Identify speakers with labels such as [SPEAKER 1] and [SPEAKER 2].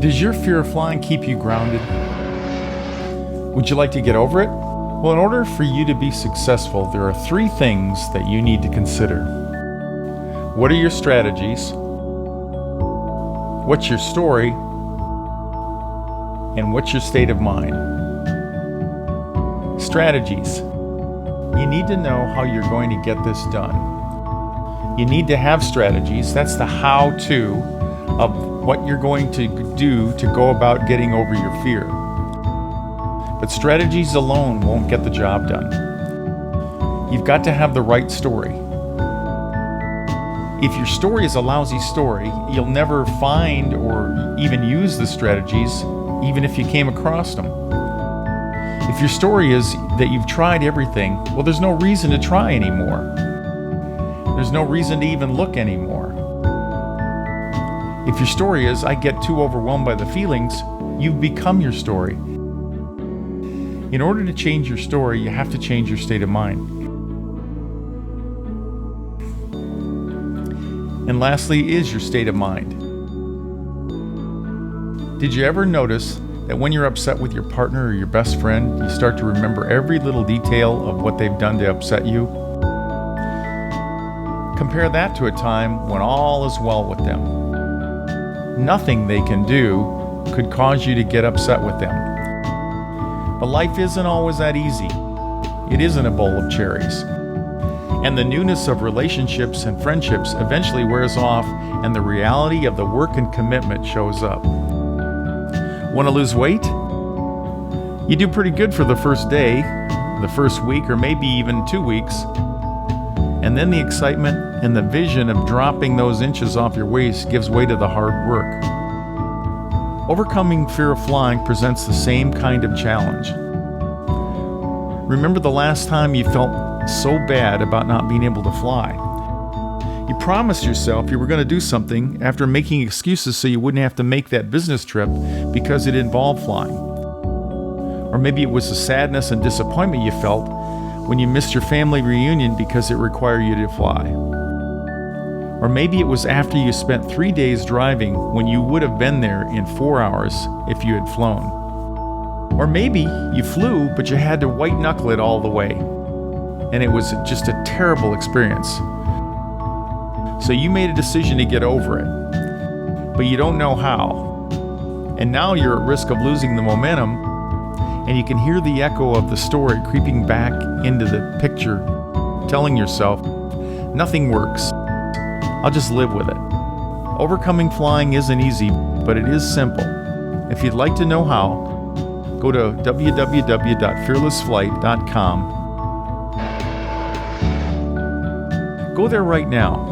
[SPEAKER 1] Does your fear of flying keep you grounded? Would you like to get over it? Well, in order for you to be successful, there are 3 things that you need to consider. What are your strategies? What's your story? And what's your state of mind? Strategies. You need to know how you're going to get this done. You need to have strategies. That's the how-to of what you're going to do to go about getting over your fear. But strategies alone won't get the job done. You've got to have the right story. If your story is a lousy story, you'll never find or even use the strategies, even if you came across them. If your story is that you've tried everything, well, there's no reason to try anymore. There's no reason to even look anymore. If your story is, I get too overwhelmed by the feelings, you've become your story. In order to change your story, you have to change your state of mind. And lastly is your state of mind. Did you ever notice that when you're upset with your partner or your best friend, you start to remember every little detail of what they've done to upset you? Compare that to a time when all is well with them. Nothing they can do could cause you to get upset with them. But life isn't always that easy. It isn't a bowl of cherries. And the newness of relationships and friendships eventually wears off, and the reality of the work and commitment shows up. Want to lose weight? You do pretty good for the first day, the first week, or maybe even 2 weeks. And then the excitement and the vision of dropping those inches off your waist gives way to the hard work. Overcoming fear of flying presents the same kind of challenge. Remember the last time you felt so bad about not being able to fly? You promised yourself you were going to do something after making excuses so you wouldn't have to make that business trip because it involved flying. Or maybe it was the sadness and disappointment you felt when you missed your family reunion because it required you to fly. Or maybe it was after you spent 3 days driving when you would have been there in 4 hours if you had flown. Or maybe you flew, but you had to white knuckle it all the way, and it was just a terrible experience. So you made a decision to get over it, but you don't know how. And now you're at risk of losing the momentum, and you can hear the echo of the story creeping back into the picture, telling yourself, nothing works. I'll just live with it. Overcoming flying isn't easy, but it is simple. If you'd like to know how, go to www.FearlessFlight.com. Go there right now.